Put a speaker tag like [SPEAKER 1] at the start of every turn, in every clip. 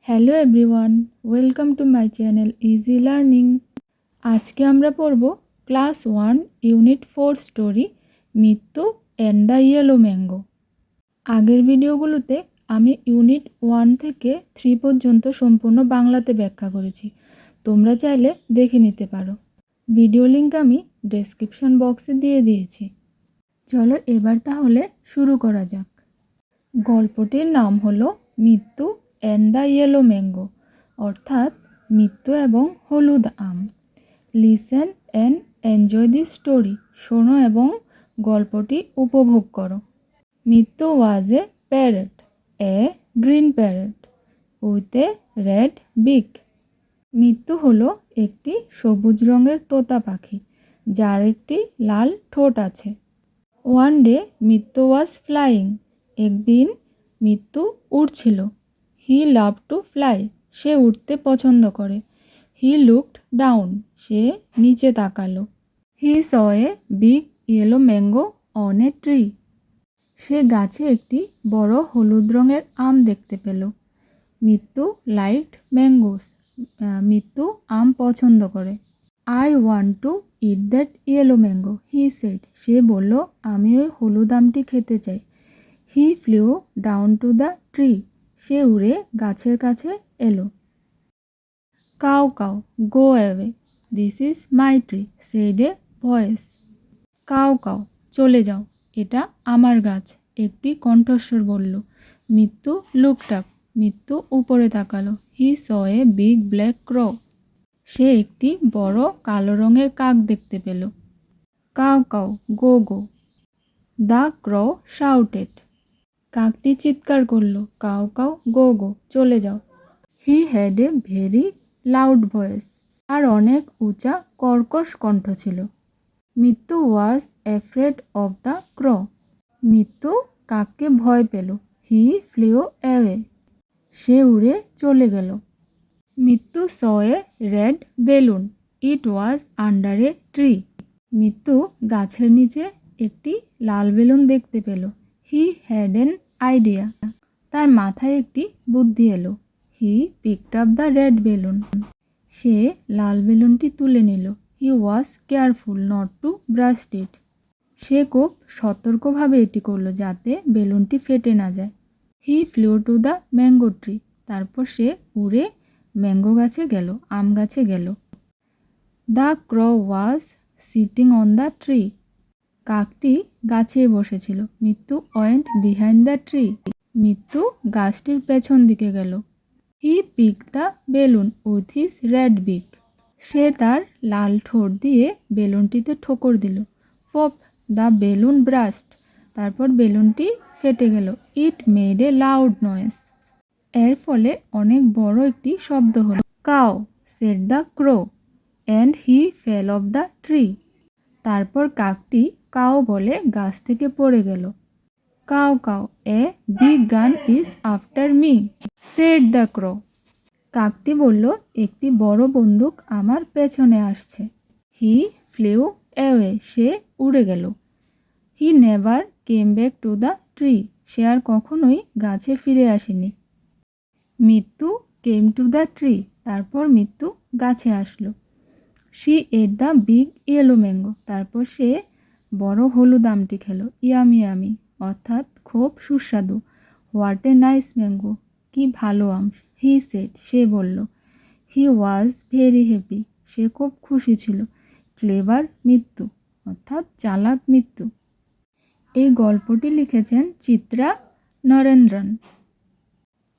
[SPEAKER 1] Hello everyone, welcome to my channel easy learning. আজকে আমরা পড়ব ক্লাস 1 ইউনিট 4 স্টোরি মৃত্যু অ্যান্ড দ্য ইয়েলো ম্যাঙ্গো। আগের ভিডিওগুলোতে আমি ইউনিট 1 থেকে 3 পর্যন্ত সম্পূর্ণ বাংলাতে ব্যাখ্যা করেছি, তোমরা চাইলে দেখে নিতে পারো। ভিডিও লিঙ্ক আমি ডেসক্রিপশন বক্সে দিয়ে দিয়েছি। চলো এবার তাহলে শুরু করা যাক। গল্পটির নাম হলো মৃত্যু অ্যান্ড দ্য ইয়েলো ম্যাঙ্গো, অর্থাৎ মৃত্যু এবং হলুদ আম। Listen and enjoy the story, শোনো এবং গল্পটি উপভোগ করো। Mrityu was a parrot, a green parrot with a red beak. Mrityu হলো একটি সবুজ রঙের তোতা পাখি যার একটি লাল ঠোঁট আছে। ওয়ান ডে মৃত্যু ওয়াজ ফ্লাইং, একদিন মৃত্যু উড়ছিল। হি লাভ টু ফ্লাই, সে উঠতে পছন্দ করে। হি লুকড ডাউন, সে নিচে তাকালো। He saw a big yellow mango on a tree, সে গাছে একটি বড় হলুদ রঙের আম দেখতে পেল। মৃত্যু লাইকড ম্যাঙ্গোস, মৃত্যু আম পছন্দ করে। I want to eat that yellow mango, he said, সে বলল আমি ওই হলুদ আমটি খেতে চাই। He flew down to the tree, সে উড়ে গাছের কাছে এলো। Caw caw go away, this is my tree, said a voice. Caw caw চলে যাও, এটা আমার গাছ, একটি কণ্ঠস্বর বলল। মৃত্যু লুকড আপ, মৃত্যু উপরে তাকালো। He saw a big black crow, সে একটি বড় কালো রঙের কাক দেখতে পেল। Caw caw go go, the crow shouted, কাকটি চিৎকার করল, কাউ কাউ গো গো, চলে যাও। He had a very loud voice, আর অনেক উঁচা কর্কশ কণ্ঠ ছিল। Mrityu was afraid of the crow, Mrityu কাককে ভয় পেল। হি ফ্লিউ অ্যাওয়ে, সে উড়ে চলে গেল। Mrityu saw a red balloon, it was under a tree, Mrityu গাছের নিচে একটি লাল বেলুন দেখতে পেল। হি হ্যাড এন আইডিয়া, তার মাথায় একটি বুদ্ধি এলো। He picked up the red balloon, সে লাল বেলুনটি তুলে নিল। He was careful not to burst it, সে খুব সতর্কভাবে এটি করলো যাতে বেলুনটি ফেটে না যায়। He flew to the mango tree, তারপর সে উড়ে ম্যাঙ্গো গাছে গেল, আম গাছে গেল। The crow was sitting on the tree, কাকটি গাছে বসেছিল। মৃত্যু ওয়েন্ট বিহাইন্ড দ্য ট্রি, মৃত্যু গাছটির পেছন দিকে গেল। He picked the balloon with his red beak, সে তার লাল ঠোঁট দিয়ে বেলুনটিতে ঠোকর দিল। পপ, দ্য বেলুন ব্রাস্ট, তারপর বেলুনটি ফেটে গেল। It made a loud noise, এর ফলে অনেক বড় একটি শব্দ হলো। Caw, said the crow, and he fell off the tree, তারপর কাকটি কাউ বলে গাছ থেকে পড়ে গেল। Caw caw, a big gun is after me, said the crow, কাকটি বলল একটি বড় বন্দুক আমার পেছনে আসছে। হি ফ্লিউ অ্যাওয়ে, সে উড়ে গেল। He never came back to the tree, সে আর কখনোই গাছে ফিরে আসেনি। মৃত্যু কেম টু দ্য ট্রি, তারপর মৃত্যু গাছে আসলো। She at the big yellow mango, তারপর সে বড় হলুদ আমটি খেলো। ইয়ামি ইয়ামি, অর্থাৎ খুব সুস্বাদু। হোয়াট এ নাইস ম্যাঙ্গো, কি ভালো আম। হি সেড, সে বলল। হি ওয়াজ ভেরি হ্যাপি, সে খুব খুশি ছিল। ক্লেভার মৃত্যু, অর্থাৎ চালাক মৃত্যু। এই গল্পটি লিখেছেন চিত্রা নরেন্দ্রন।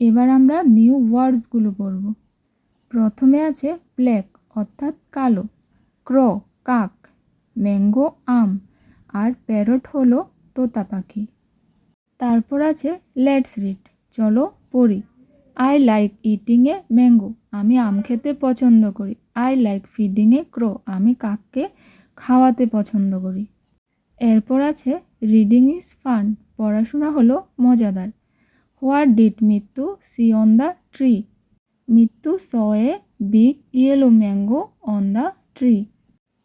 [SPEAKER 1] এবার আমরা নিউ ওয়ার্ডসগুলো পড়ব। প্রথমে আছে ব্ল্যাক, অর্থাৎ কালো। ক্রো কাক, ম্যাঙ্গো আম, আর প্যারট হলো তোতা পাখি। তারপর আছে লেটস রিড, চলো পড়ি। I like eating a mango, আমি আম খেতে পছন্দ করি। আই লাইক ফিডিং এ ক্রো, আমি কাককে খাওয়াতে পছন্দ করি। এরপর আছে রিডিং ইজ ফান, পড়াশোনা হলো মজাদার। What did Mrityu see on the tree, Mrityu saw a big yellow mango on the tree,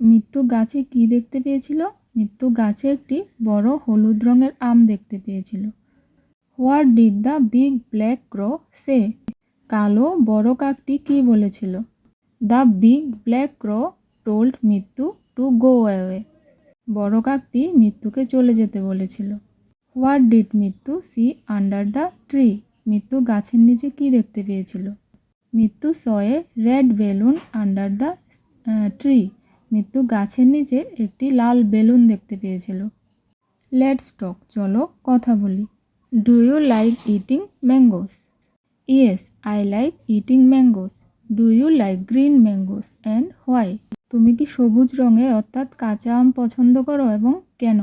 [SPEAKER 1] Mrityu গাছে কি দেখতে পেয়েছিল? মৃত্যু গাছে একটি বড় হলুদ রঙের আম দেখতে পেয়েছিল। What did the big black crow say, কালো বড় কাকটি কী বলেছিল? The big black crow told Mrityu to go away. বড় কাকটি মৃত্যুকে চলে যেতে বলেছিল। What did Mrityu see under the tree? Mrityu গাছের নিচে কী দেখতে পেয়েছিল? Mrityu saw red balloon under the tree. Mrityu গাছের নিচে একটি লাল বেলুন দেখতে পেয়েছিল। লেটস টক, চলো কথা বলি। Do you like eating mangoes? Yes, I like eating mangoes. Do you like green mangoes and why? তুমি কি সবুজ রঙের অর্থাৎ কাঁচা আম পছন্দ করো এবং কেন?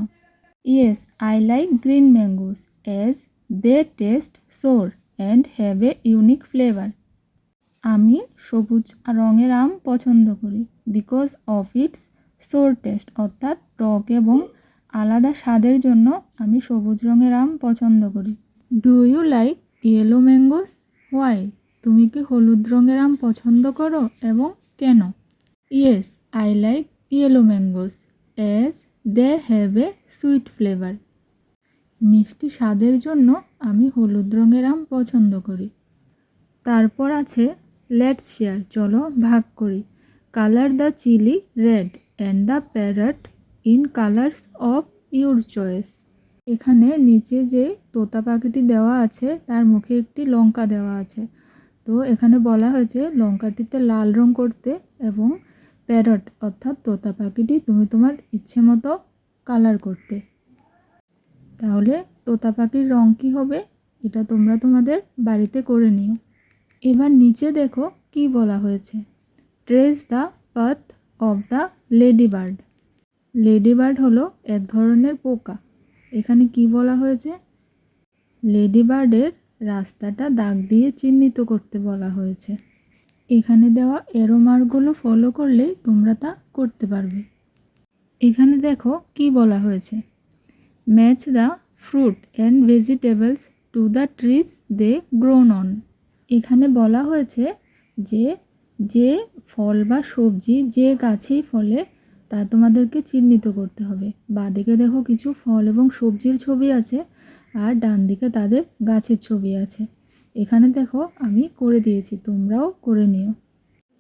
[SPEAKER 1] Yes, I like green mangoes as they taste sour and have a unique flavour. আমি সবুজ রঙের আম পছন্দ করি because of its sour taste, অর্থাৎ টক এবং আলাদা স্বাদের জন্য আমি সবুজ রঙের আম পছন্দ করি। Do you like yellow mangoes? Why? তুমি কি হলুদ রঙের আম পছন্দ করো এবং কেন? Yes, I like yellow mangoes as they have a sweet flavour. মিষ্টি স্বাদের জন্য আমি হলুদ রঙের আম পছন্দ করি। তারপর আছে লেটস শেয়ার, চলো ভাগ করি। Colour the chilli red and the parrot in colours of your choice. এখানে নিচে যে তোতা পাখিটি দেওয়া আছে তার মুখে একটি লঙ্কা দেওয়া আছে। তো এখানে বলা হয়েছে লঙ্কাটিতে লাল রং করতে এবং প্যারট অর্থাৎ তোতা পাখিটি তুমি তোমার ইচ্ছে মতো কালার করতে। তাহলে তোতা পাখির রং কী হবে এটা তোমরা তোমাদের বাড়িতে করে নিও। এবার নিচে দেখো কি বলা হয়েছে। Trace the path of the lady bird. Lady bird হলো এক ধরনের পোকা। এখানে কি বলা হয়েছে? লেডি বার্ডের রাস্তাটা দাগ দিয়ে চিহ্নিত করতে বলা হয়েছে। এখানে দেওয়া এরো মার্কগুলো ফলো করলেই তোমরা তা করতে পারবে। এখানে দেখো কি বলা হয়েছে। Match the fruit and vegetables to the trees they grown on. এখানে বলা হয়েছে যে ফল বা সবজি যে গাছেই ফলে তা তোমাদেরকে চিহ্নিত করতে হবে। বাঁদিকে দেখো কিছু ফল এবং সবজির ছবি আছে আর ডান দিকে তাদের গাছের ছবি আছে। এখানে দেখো আমি করে দিয়েছি, তোমরাও করে নিও।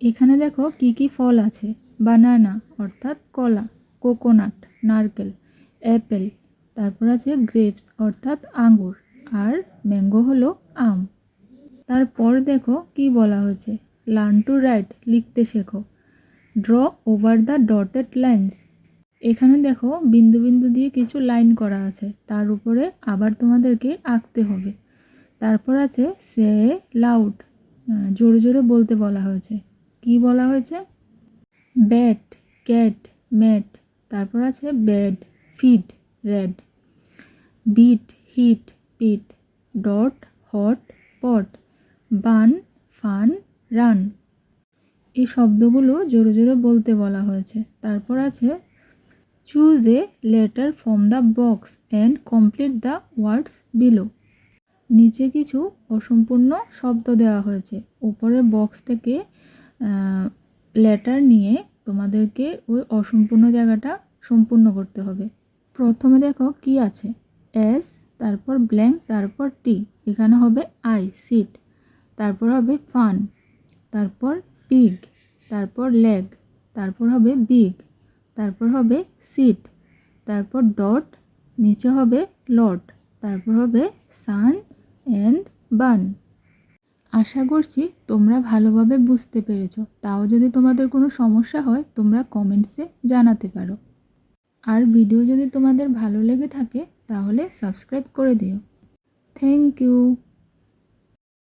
[SPEAKER 1] এখানে দেখো কি কি ফল আছে। বানানা অর্থাৎ কলা, কোকোনাট নারকেল, অ্যাপেল, তারপর আছে গ্রেপস অর্থাৎ আঙ্গুর, আর ম্যাঙ্গো হলো আম। তারপর দেখো কি বলা হয়েছে। লার্ন টু রাইট, লিখতে শেখো। Draw over the dotted lines. এখানে দেখো বিন্দু বিন্দু দিয়ে কিছু লাইন করা আছে, তার উপরে আবার তোমাদেরকে আঁকতে হবে। তারপর আছে সে লাউড, জোরে জোরে বলতে বলা হয়েছে। কি বলা হয়েছে? Bat, cat, mat. তারপর আছে bed, feed, red, bit, hit, pit, dot, hot, pot, bun, fun, run. এই শব্দগুলো জোরে জোরে বলতে বলা হয়েছে। তারপর আছে choose a letter from the box and complete the words below. নিচে কিছু অসম্পূর্ণ শব্দ দেওয়া হয়েছে, উপরের বক্স থেকে লেটার নিয়ে তোমাদেরকে ওই অসম্পূর্ণ জায়গাটা সম্পূর্ণ করতে হবে। প্রথমে দেখো কি আছে। এস, তারপর ব্ল্যাঙ্ক, তারপর টি। এখানে হবে আই, সিট। তারপর হবে ফান, তারপর পিগ, তারপর লেগ, তারপর হবে বিগ, তারপর হবে সিট, তারপর ডট, নিচে হবে লট, তারপর হবে সান অ্যান্ড বান। আশা করছি তোমরা ভালোভাবে বুঝতে পেরেছো। তাও যদি তোমাদের কোনো সমস্যা হয় তোমরা কমেন্টসে জানাতে পারো। আর ভিডিও যদি তোমাদের ভালো লেগে থাকে তাহলে সাবস্ক্রাইব করে দিও। Thank you.